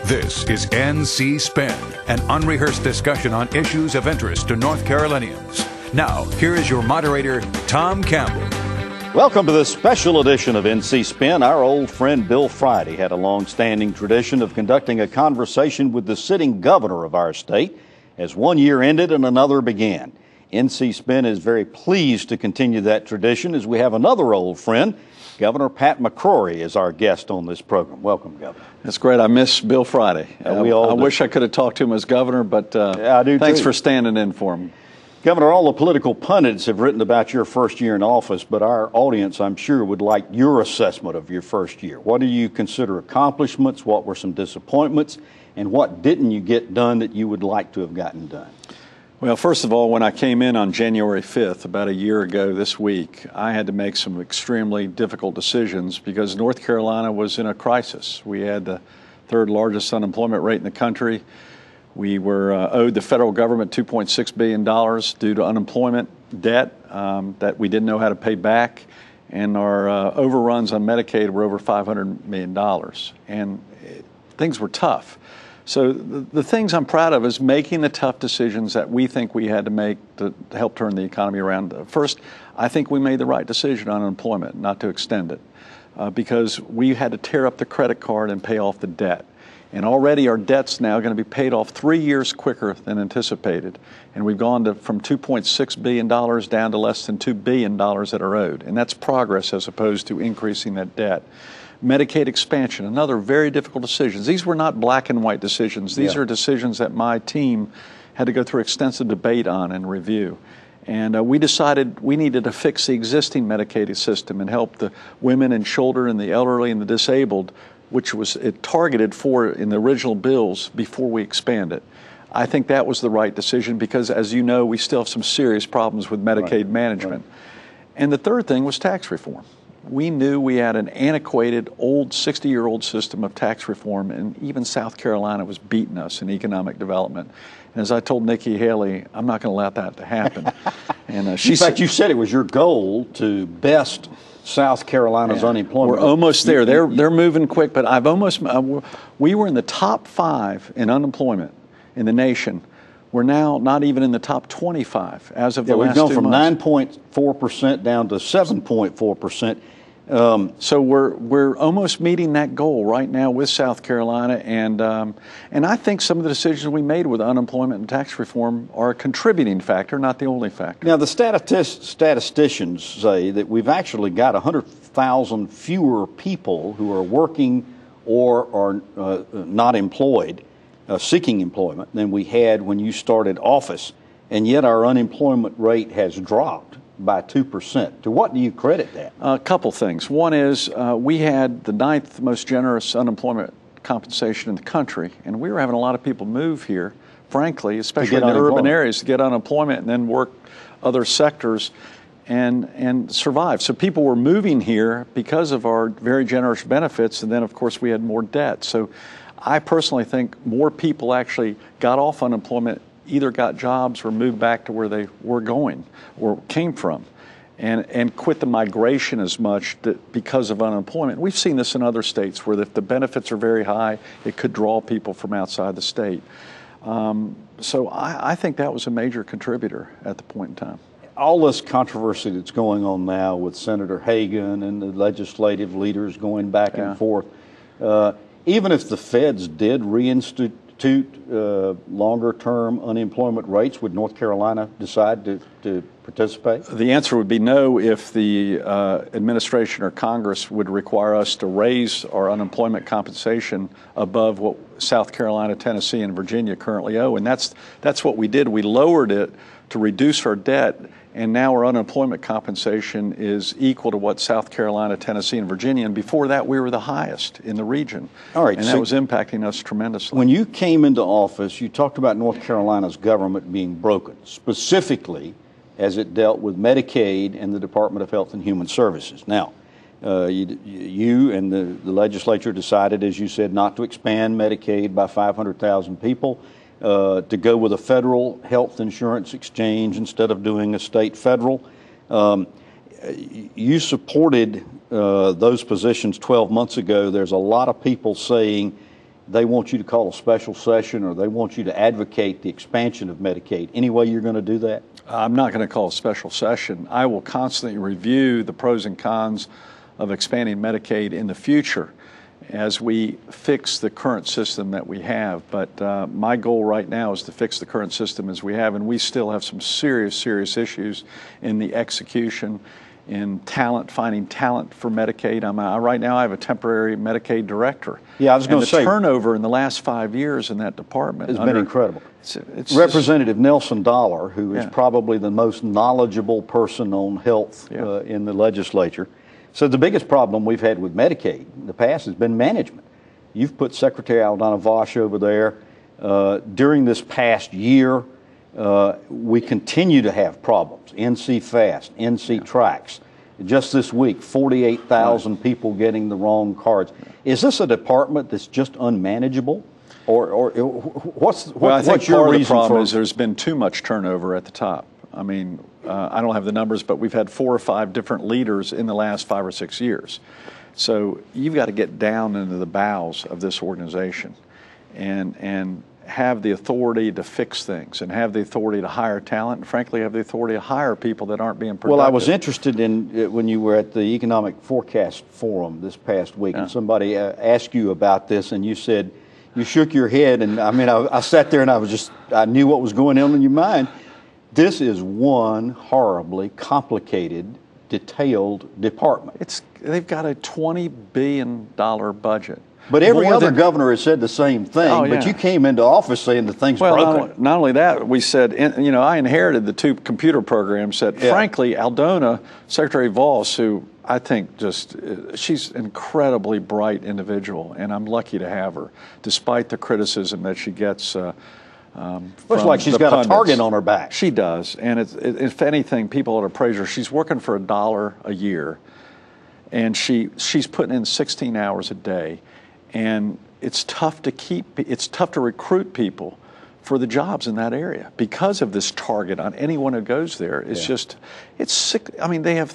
This is NC Spin, an unrehearsed discussion on issues of interest to North Carolinians. Now, here is your moderator, Tom Campbell. Welcome to this special edition of NC Spin. Our old friend Bill Friday had a long-standing tradition of conducting a conversation with the sitting governor of our state as one year ended and another began. NC Spin is very pleased to continue that tradition as we have another old friend. Governor Pat McCrory is our guest on this program. Welcome, Governor. That's great. I miss Bill Friday. I wish I could have talked to him as governor, but thanks for standing in for him. Governor, all the political pundits have written about your first year in office, but our audience, I'm sure, would like your assessment of your first year. What do you consider accomplishments? What were some disappointments? And what didn't you get done that you would like to have gotten done? Well, first of all, when I came in on January 5th, about a year ago this week, I had to make some extremely difficult decisions because North Carolina was in a crisis. We had the third largest unemployment rate in the country. We were owed the federal government $2.6 billion due to unemployment debt that we didn't know how to pay back. And our overruns on Medicaid were over $500 million. And things were tough. So the things I'm proud of is making the tough decisions that we think we had to make to help turn the economy around. First, I think we made the right decision on unemployment, not to extend it, because we had to tear up the credit card and pay off the debt. And already our debt's now going to be paid off 3 years quicker than anticipated. And we've gone from $2.6 billion down to less than $2 billion that are owed. And that's progress as opposed to increasing that debt. Medicaid expansion, another very difficult decision. These were not black and white decisions. These are decisions that my team had to go through extensive debate on and review. And we decided we needed to fix the existing Medicaid system and help the women and children and the elderly and the disabled, which was targeted for in the original bills before we expand it. I think that was the right decision because, as you know, we still have some serious problems with Medicaid management. And the third thing was tax reform. We knew we had an antiquated, old, 60-year-old system of tax reform, and even South Carolina was beating us in economic development. And as I told Nikki Haley, I'm not going to let that to happen. And she said, you said it was your goal to best South Carolina's unemployment. We're almost there. They're moving quick, but we were in the top 5 in unemployment in the nation. We're now not even in the top 25 as of the last 2 months. We've gone from 9.4% down to 7.4%. So we're almost meeting that goal right now with South Carolina, and I think some of the decisions we made with unemployment and tax reform are a contributing factor, not the only factor. Now, the statisticians say that we've actually got 100,000 fewer people who are working or are not employed, seeking employment, than we had when you started office, and yet our unemployment rate has dropped by 2%. To what do you credit that? A couple things. One is we had the 9th most generous unemployment compensation in the country, and we were having a lot of people move here, frankly, especially in the urban areas, to get unemployment and then work other sectors and survive. So people were moving here because of our very generous benefits, and then, of course, we had more debt. So I personally think more people actually got off unemployment, either got jobs or moved back to where they were going or came from, and quit the migration as much because of unemployment. We've seen this in other states where if the benefits are very high, it could draw people from outside the state. So I think that was a major contributor at the point in time. All this controversy that's going on now with Senator Hagan and the legislative leaders going back and forth, even if the feds did reinstitute longer-term unemployment rates, would North Carolina decide to participate? The answer would be no if the administration or Congress would require us to raise our unemployment compensation above what South Carolina, Tennessee, and Virginia currently owe. And that's what we did. We lowered it to reduce our debt, and now our unemployment compensation is equal to what South Carolina, Tennessee, and Virginia, and before that we were the highest in the region. All right, and that was impacting us tremendously. When you came into office, you talked about North Carolina's government being broken, specifically as it dealt with Medicaid and the Department of Health and Human Services. Now, you and the legislature decided, as you said, not to expand Medicaid by 500,000 people, to go with a federal health insurance exchange instead of doing a state federal. You supported those positions 12 months ago. There's a lot of people saying they want you to call a special session or they want you to advocate the expansion of Medicaid, any way you're going to do that? I'm not going to call a special session. I will constantly review the pros and cons of expanding Medicaid in the future as we fix the current system that we have. But my goal right now is to fix the current system as we have, and we still have some serious issues in the execution, in talent, finding talent for Medicaid. Right now I have a temporary Medicaid director. Yeah, I was going to say, the turnover in the last 5 years in that department has been incredible. It's Representative Nelson Dollar, who is probably the most knowledgeable person on health in the legislature, said the biggest problem we've had with Medicaid in the past has been management. You've put Secretary Aldana Vosh over there. During this past year, we continue to have problems. NC Fast, NC Tracks. Just this week, 48,000 people getting the wrong cards. Is this a department that's just unmanageable? Or what's your reason for? Well, I think part of the problem is there's been too much turnover at the top. I mean, I don't have the numbers, but we've had 4 or 5 different leaders in the last 5 or 6 years. So you've got to get down into the bowels of this organization and have the authority to fix things and have the authority to hire talent and, frankly, have the authority to hire people that aren't being productive. Well, I was interested in when you were at the Economic Forecast Forum this past week, and somebody asked you about this, and you said, you shook your head, and I mean, I sat there and I knew what was going on in your mind. This is one horribly complicated, detailed department. They've got a $20 billion budget. But every other governor has said the same thing, but you came into office saying the thing's broken. Not only that, we said, I inherited the 2 computer programs that, frankly, Aldona, Secretary Voss, who I think she's an incredibly bright individual, and I'm lucky to have her, despite the criticism that she gets looks like she's got a target on her back. She does, and if anything, people ought to praise her. She's working for $1 a year, and she's putting in 16 hours a day. And it's tough to recruit people for the jobs in that area because of this target on anyone who goes there. It's sick. I mean, they have,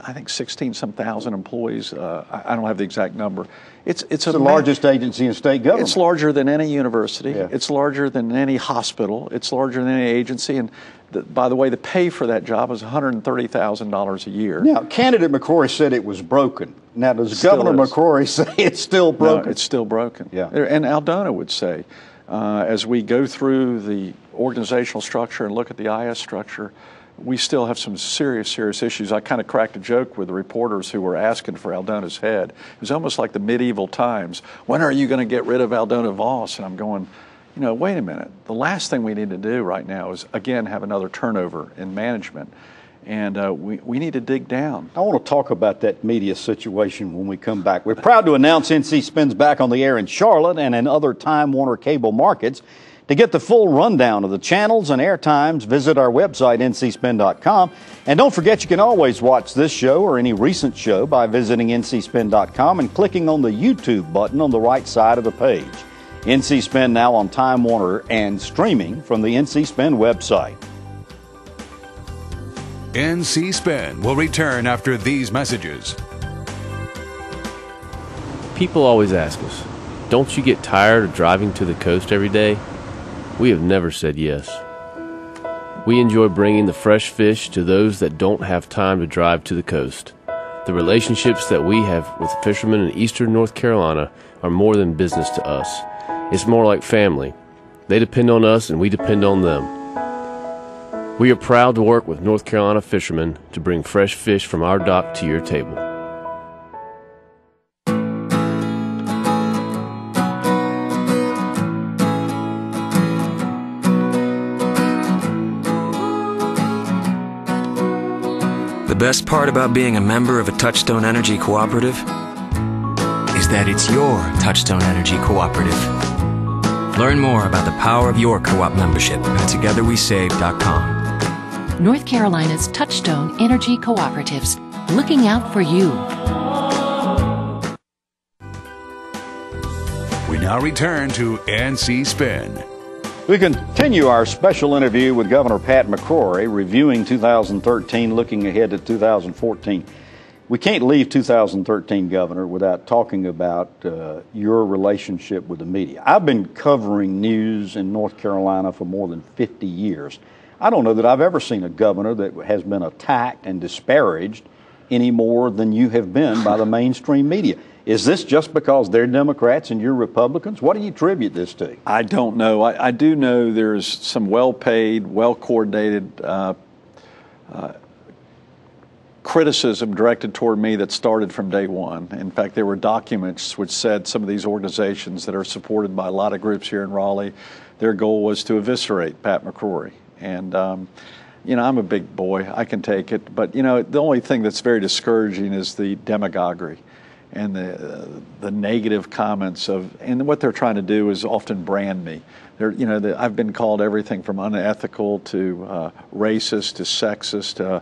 I think, 16-some thousand employees. I don't have the exact number. It's the largest agency in state government. It's larger than any university. Yeah. It's larger than any hospital. It's larger than any agency. And by the way, the pay for that job is $130,000 a year. Now, candidate McCrory said it was broken. Now, does Governor McCrory say it's still broken? No, it's still broken. Yeah. And Aldona would say, as we go through the organizational structure and look at the IS structure, we still have some serious issues. I kind of cracked a joke with the reporters who were asking for Aldona's head. It was almost like the medieval times. When are you going to get rid of Aldona Voss? And I'm going, wait a minute. The last thing we need to do right now is, again, have another turnover in management. And we need to dig down. I want to talk about that media situation when we come back. We're proud to announce NC Spin's back on the air in Charlotte and in other Time Warner cable markets. To get the full rundown of the channels and air times, visit our website, ncspin.com. And don't forget, you can always watch this show or any recent show by visiting ncspin.com and clicking on the YouTube button on the right side of the page. NC Spin now on Time Warner and streaming from the NC Spin website. NC Spin will return after these messages. People always ask us, don't you get tired of driving to the coast every day? We have never said yes. We enjoy bringing the fresh fish to those that don't have time to drive to the coast. The relationships that we have with fishermen in eastern North Carolina are more than business to us. It's more like family. They depend on us and we depend on them. We are proud to work with North Carolina fishermen to bring fresh fish from our dock to your table. The best part about being a member of a Touchstone Energy Cooperative is that it's your Touchstone Energy Cooperative. Learn more about the power of your co-op membership at togetherwesave.com. North Carolina's Touchstone Energy Cooperatives, looking out for you. We now return to NC Spin. We continue our special interview with Governor Pat McCrory, reviewing 2013, looking ahead to 2014. We can't leave 2013, Governor, without talking about your relationship with the media. I've been covering news in North Carolina for more than 50 years. I don't know that I've ever seen a governor that has been attacked and disparaged any more than you have been by the mainstream media. Is this just because they're Democrats and you're Republicans? What do you attribute this to? I don't know. I do know there's some well-paid, well-coordinated criticism directed toward me that started from day one. In fact, there were documents which said some of these organizations that are supported by a lot of groups here in Raleigh, their goal was to eviscerate Pat McCrory. And, I'm a big boy. I can take it. But, the only thing that's very discouraging is the demagoguery and the negative comments and what they're trying to do is often brand me. I've been called everything from unethical to racist to sexist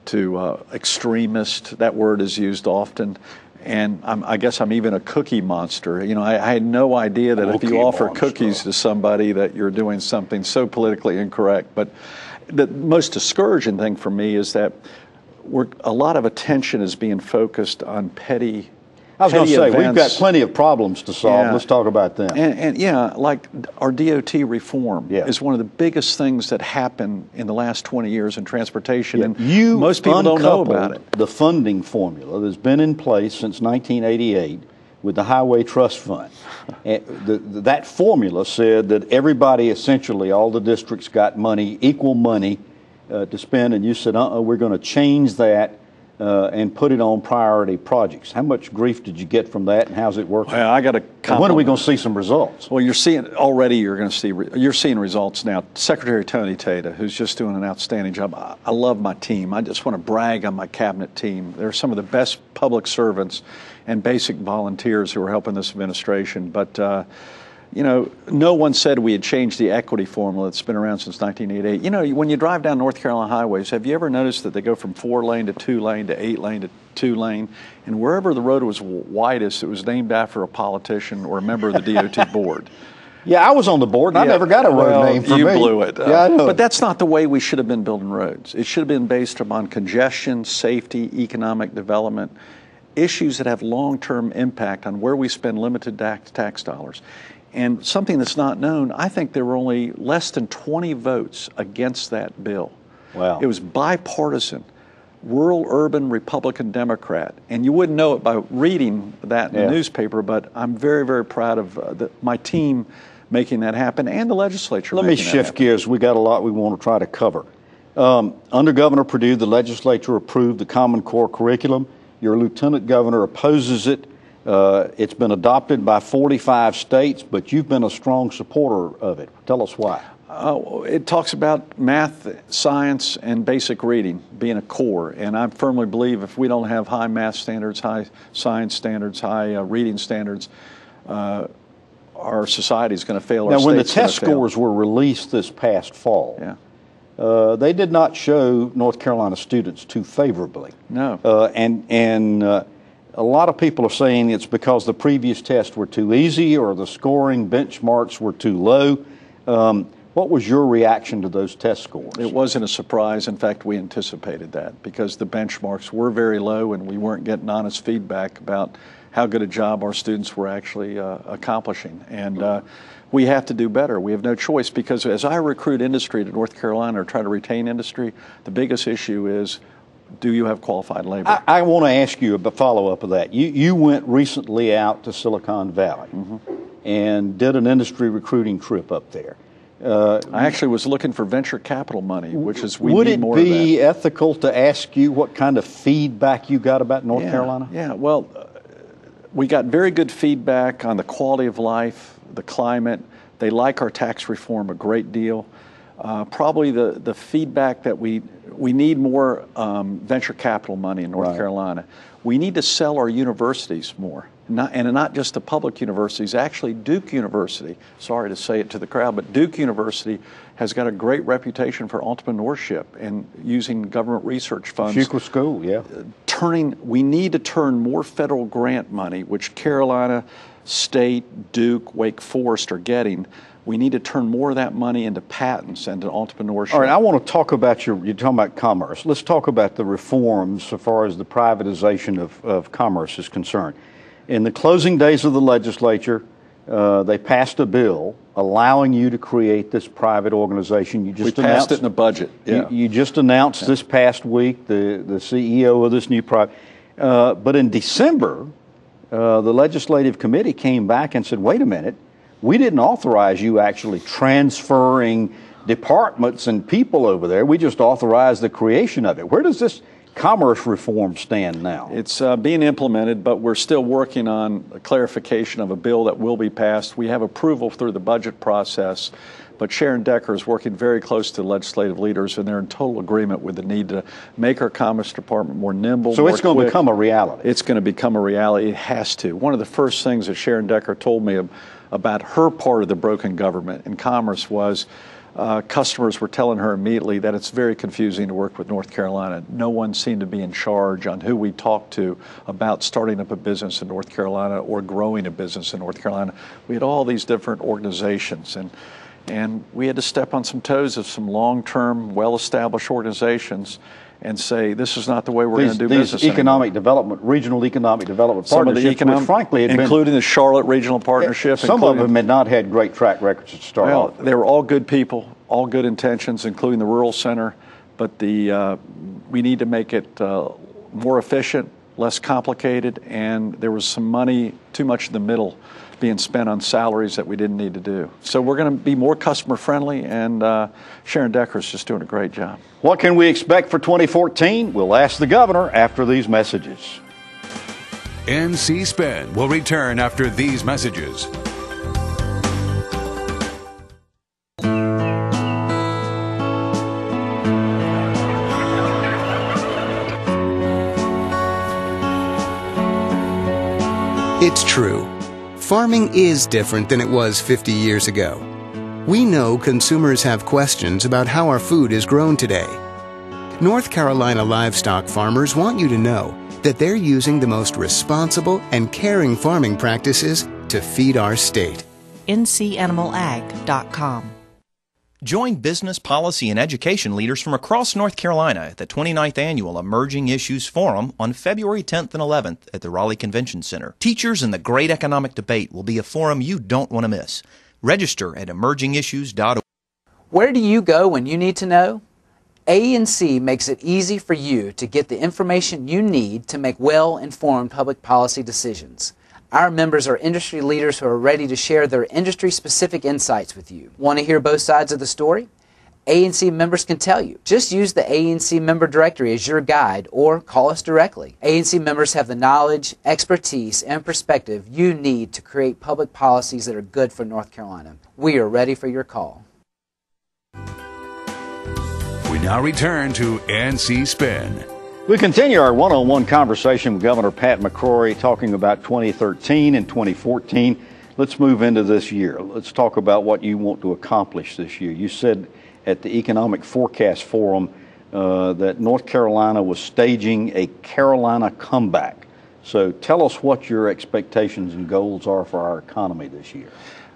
to extremist. That word is used often. And I guess I'm even a cookie monster. I had no idea that if you offer cookies to somebody that you're doing something so politically incorrect. But the most discouraging thing for me is that a lot of attention is being focused on petty I was going to say, events. we've got plenty of problems to solve. Yeah. Let's talk about them. And like our DOT reform is one of the biggest things that happened in the last 20 years in transportation, and most people don't know about it. The funding formula that's been in place since 1988 with the Highway Trust Fund. That formula said that everybody, essentially, all the districts got money, equal money to spend, and you said, we're going to change that and put it on priority projects. How much grief did you get from that, and how's it working? Well, I got to compliment. When are we going to see some results? Well, you're seeing results now. Secretary Tony Tata, who's just doing an outstanding job. I love my team. I just want to brag on my cabinet team. They're some of the best public servants and basic volunteers who are helping this administration. But no one said we had changed the equity formula that's been around since 1988. When you drive down North Carolina highways, have you ever noticed that they go from 4-lane to 2-lane to 8-lane to 2-lane? And wherever the road was widest, it was named after a politician or a member of the DOT board. Yeah, I was on the board, and I never got a road name for me. You blew it. Yeah, I know. But that's not the way we should have been building roads. It should have been based upon congestion, safety, economic development, issues that have long-term impact on where we spend limited tax dollars. And something that's not known, I think there were only less than 20 votes against that bill. Wow. It was bipartisan, rural, urban, Republican, Democrat. And you wouldn't know it by reading that in the newspaper, but I'm very, very proud of my team making that happen and the legislature Let me shift gears. We got a lot we want to try to cover. Under Governor Perdue, the legislature approved the Common Core curriculum. Your lieutenant governor opposes it. It's been adopted by 45 states, but you've been a strong supporter of it. Tell us why. It talks about math, science, and basic reading being a core. And I firmly believe if we don't have high math standards, high science standards, high reading standards, our society is going to fail. Now, when the test scores were released this past fall, they did not show North Carolina students too favorably. No. A lot of people are saying it's because the previous tests were too easy or the scoring benchmarks were too low. What was your reaction to those test scores? It wasn't a surprise. In fact, we anticipated that because the benchmarks were very low and we weren't getting honest feedback about how good a job our students were actually accomplishing. And we have to do better. We have no choice because as I recruit industry to North Carolina or try to retain industry, the biggest issue is, do you have qualified labor? I want to ask you a follow-up of that. You went recently out to Silicon Valley and did an industry recruiting trip up there. I actually was looking for venture capital money, which is we would need it more of that. be ethical to ask you what kind of feedback you got about North Carolina? Yeah, well, we got very good feedback on the quality of life, the climate. They like our tax reform a great deal. Probably the feedback that we need more venture capital money in North Carolina. We need to sell our universities more. and not just the public universities. Actually, Duke University, sorry to say it to the crowd, but Duke University has got a great reputation for entrepreneurship and using government research funds. Fuqua School, yeah. We need to turn more federal grant money, which Carolina State, Duke, Wake Forest are getting. We need to turn more of that money into patents and to entrepreneurship. All right, I want to talk about you're talking about commerce. Let's talk about the reforms so far as the privatization of commerce is concerned. In the closing days of the legislature, they passed a bill allowing you to create this private organization. We passed it in the budget. Yeah. You just announced this past week the CEO of this new private. But in December, the legislative committee came back and said, wait a minute, we didn't authorize you actually transferring departments and people over there. We just authorized the creation of it. Where does this commerce reform stand now? It's being implemented, but we're still working on a clarification of a bill that will be passed. We have approval through the budget process, but Sharon Decker is working very close to legislative leaders, and they're in total agreement with the need to make our Commerce Department more nimble, so it's going to become a reality. It's going to become a reality. It has to. One of the first things that Sharon Decker told me about her part of the broken government in commerce was customers were telling her immediately that it's very confusing to work with North Carolina. No one seemed to be in charge on who we talked to about starting up a business in North Carolina or growing a business in North Carolina. We had all these different organizations, and we had to step on some toes of some long-term, well-established organizations and say, this is not the way we're going to do business anymore. Economic development, regional economic development partnerships, which frankly had including the Charlotte Regional Partnership. Some of them had not had great track records to start off. They were all good people, all good intentions, including the Rural Center, but we need to make it more efficient, less complicated, and there was some money, too much in the middle, being spent on salaries that we didn't need to do. So we're going to be more customer friendly, and Sharon Decker is just doing a great job. What can we expect for 2014? We'll ask the governor after these messages. NC Spin will return after these messages. It's true. Farming is different than it was 50 years ago. We know consumers have questions about how our food is grown today. North Carolina livestock farmers want you to know that they're using the most responsible and caring farming practices to feed our state. ncanimalag.com. Join business, policy, and education leaders from across North Carolina at the 29th Annual Emerging Issues Forum on February 10th and 11th at the Raleigh Convention Center. Teachers in the Great Economic Debate will be a forum you don't want to miss. Register at emergingissues.org. Where do you go when you need to know? ANC makes it easy for you to get the information you need to make well-informed public policy decisions. Our members are industry leaders who are ready to share their industry-specific insights with you. Want to hear both sides of the story? ANC members can tell you. Just use the ANC member directory as your guide or call us directly. ANC members have the knowledge, expertise, and perspective you need to create public policies that are good for North Carolina. We are ready for your call. We now return to NC Spin. We continue our one-on-one conversation with Governor Pat McCrory talking about 2013 and 2014. Let's move into this year. Let's talk about what you want to accomplish this year. You said at the Economic Forecast Forum that North Carolina was staging a Carolina comeback. So tell us what your expectations and goals are for our economy this year.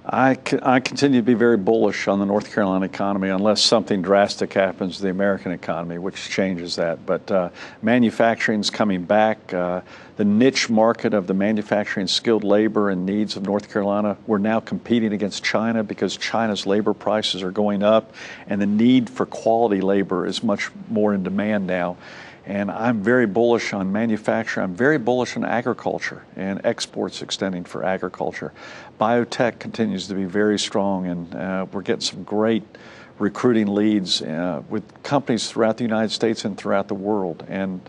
I continue to be very bullish on the North Carolina economy unless something drastic happens to the American economy, which changes that. But manufacturing is coming back. The niche market of the manufacturing skilled labor and needs of North Carolina, we're now competing against China because China's labor prices are going up, and the need for quality labor is much more in demand now. And I'm very bullish on manufacturing. I'm very bullish on agriculture and exports extending for agriculture. Biotech continues to be very strong, and we're getting some great recruiting leads with companies throughout the United States and throughout the world. And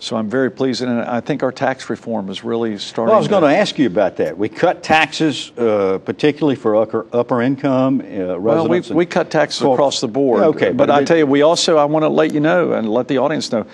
so I'm very pleased, and I think our tax reform is really starting. Well, I was going to ask you about that. We cut taxes, particularly for upper income residents. Well, we cut taxes across the board. Okay, but I tell you, I want to let you know and let the audience know,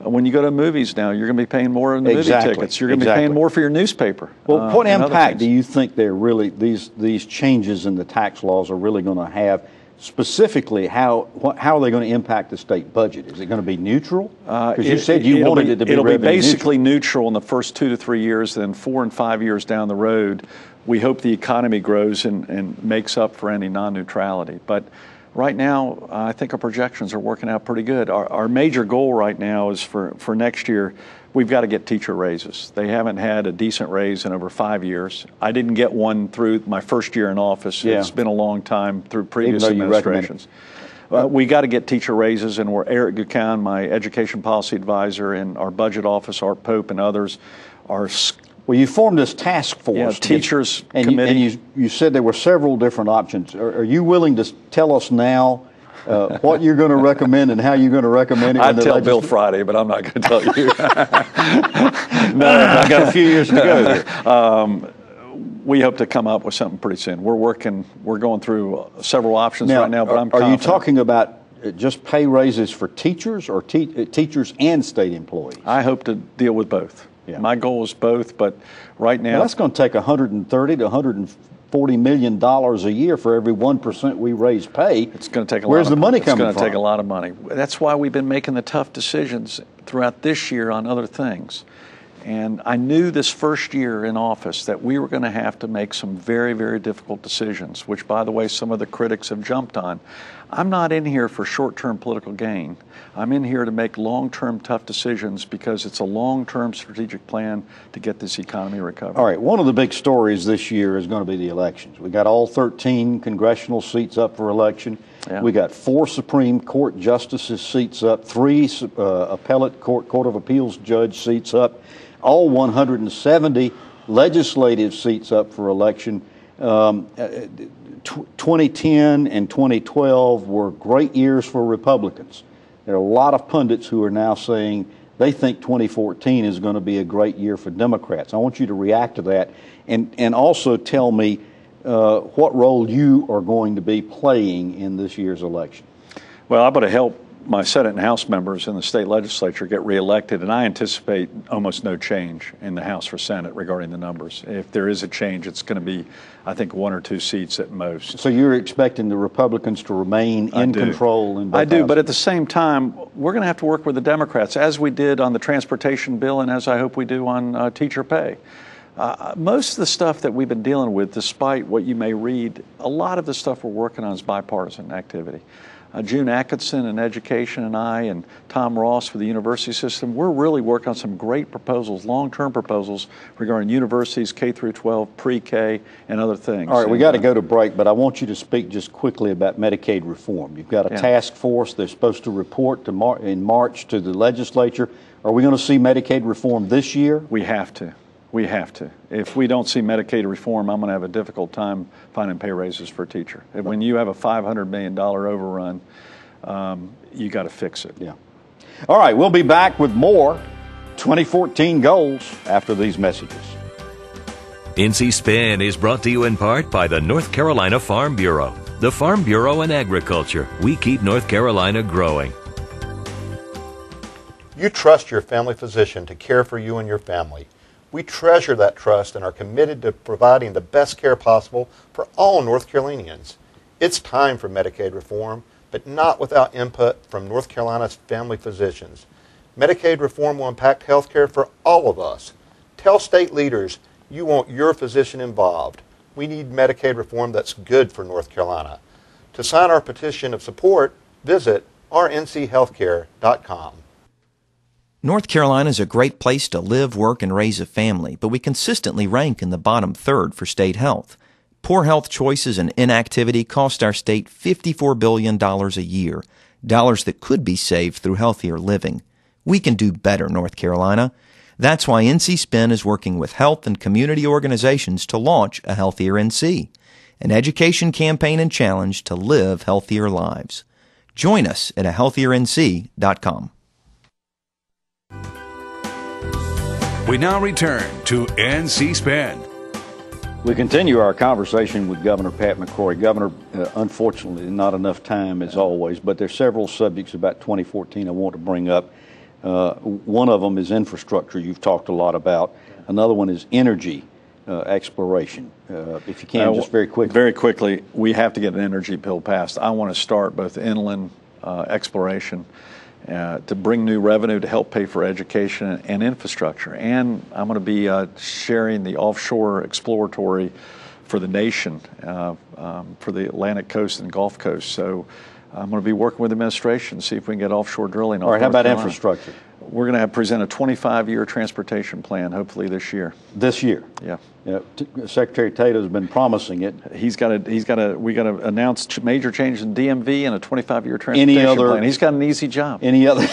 When you go to movies now, you're going to be paying more in the movie tickets. You're going to be paying more for your newspaper. Well, what impact do you think these changes in the tax laws are really going to have? Specifically, how are they going to impact the state budget? Is it going to be neutral? Because you said you wanted it to be revenue neutral. It'll be basically neutral in the first 2 to 3 years. Then 4 and 5 years down the road, we hope the economy grows and makes up for any non-neutrality. But right now, I think our projections are working out pretty good. Our major goal right now is for next year, we've got to get teacher raises. They haven't had a decent raise in over 5 years. I didn't get one through my first year in office. Yeah. It's been a long time through previous administrations. We got to get teacher raises, and Eric Gucan, my education policy advisor, and our budget office, Art Pope, and others are. Well, you formed this task force. Yeah, teachers committee. And you said there were several different options. Are you willing to tell us now what you're going to recommend and how you're going to recommend it? I'd tell Bill Friday, but I'm not going to tell you. No, I've got a few years to go there. We hope to come up with something pretty soon. We're going through several options right now, but I'm confident. Are you talking about just pay raises for teachers or teachers and state employees? I hope to deal with both. Yeah. My goal is both, but right now... Well, that's going to take $130 to $140 million a year for every 1% we raise pay. It's going to take Where's the money coming from? It's going to take a lot of money. That's why we've been making the tough decisions throughout this year on other things. And I knew this first year in office that we were going to have to make some very, very difficult decisions, which, by the way, some of the critics have jumped on. I'm not in here for short-term political gain. I'm in here to make long-term tough decisions because it's a long-term strategic plan to get this economy recovered. All right, one of the big stories this year is going to be the elections. We got all 13 congressional seats up for election. Yeah. We got 4 Supreme Court justices seats up, 3 appellate Court of Appeals judge seats up, all 170 legislative seats up for election. 2010 and 2012 were great years for Republicans. There are a lot of pundits who are now saying they think 2014 is going to be a great year for Democrats. I want you to react to that and also tell me what role you are going to be playing in this year's election. Well, I'm going to help my Senate and House members in the state legislature get reelected, and I anticipate almost no change in the House or Senate regarding the numbers. If there is a change, it's going to be, I think, 1 or 2 seats at most. So you're expecting the Republicans to remain in control in both I do, houses? But at the same time, we're going to have to work with the Democrats, as we did on the transportation bill and as I hope we do on teacher pay. Most of the stuff that we've been dealing with, despite what you may read, a lot of the stuff we're working on is bipartisan activity. June Atkinson in education and I and Tom Ross for the university system, we're really working on some great proposals, long-term proposals regarding universities, K through 12, pre-K, and other things. All right, we got to go to break, but I want you to speak just quickly about Medicaid reform. You've got a task force that's supposed to report in March to the legislature. Are we going to see Medicaid reform this year? We have to. We have to. If we don't see Medicaid reform, I'm going to have a difficult time finding pay raises for a teacher. When you have a $500 million overrun, you got to fix it. Yeah. All right, we'll be back with more 2014 goals after these messages. NC Spin is brought to you in part by the North Carolina Farm Bureau. The Farm Bureau and Agriculture. We keep North Carolina growing. You trust your family physician to care for you and your family. We treasure that trust and are committed to providing the best care possible for all North Carolinians. It's time for Medicaid reform, but not without input from North Carolina's family physicians. Medicaid reform will impact health care for all of us. Tell state leaders you want your physician involved. We need Medicaid reform that's good for North Carolina. To sign our petition of support, visit rnchealthcare.com. North Carolina is a great place to live, work, and raise a family, but we consistently rank in the bottom third for state health. Poor health choices and inactivity cost our state $54 billion a year, dollars that could be saved through healthier living. We can do better, North Carolina. That's why NC Spin is working with health and community organizations to launch a Healthier NC, an education campaign and challenge to live healthier lives. Join us at ahealthierNC.com. We now return to NC Spin. We continue our conversation with Governor Pat McCrory. Governor, unfortunately, not enough time as always, but there's several subjects about 2014 I want to bring up. One of them is infrastructure, you've talked a lot about. Another one is energy exploration. If you can, just very quickly. Very quickly, we have to get an energy bill passed. I want to start both inland exploration to bring new revenue to help pay for education and infrastructure. And I'm going to be sharing the offshore exploratory for the nation, for the Atlantic coast and Gulf Coast. So I'm going to be working with the administration to see if we can get offshore drilling. All right, how about infrastructure? We're going to present a 25-year transportation plan, hopefully this year. This year? Yeah. Secretary Tato's been promising it. We got to announce major changes in DMV and a 25-year transportation plan. He's got an easy job. Any other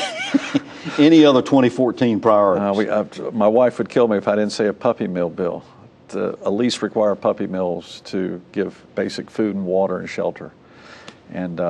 2014 priorities? My wife would kill me if I didn't say a puppy mill bill. To at least require puppy mills to give basic food and water and shelter. And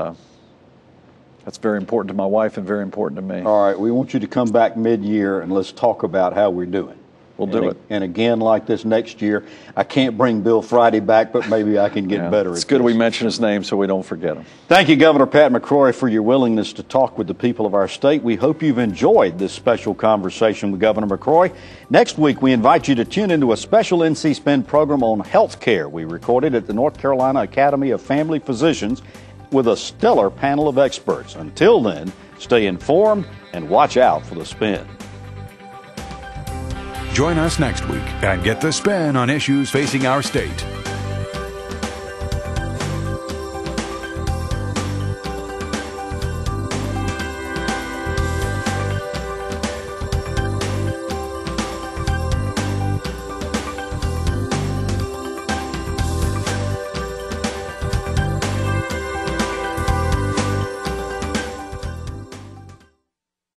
that's very important to my wife and very important to me. All right, we want you to come back mid-year and let's talk about how we're doing. We'll do it. And again, like this next year, I can't bring Bill Friday back, but maybe I can get better. It's good we mention his name so we don't forget him. Thank you, Governor Pat McCrory, for your willingness to talk with the people of our state. We hope you've enjoyed this special conversation with Governor McCrory. Next week, we invite you to tune into a special NC Spend program on health care we recorded at the North Carolina Academy of Family Physicians with a stellar panel of experts. Until then, stay informed and watch out for the spin. Join us next week and get the spin on issues facing our state.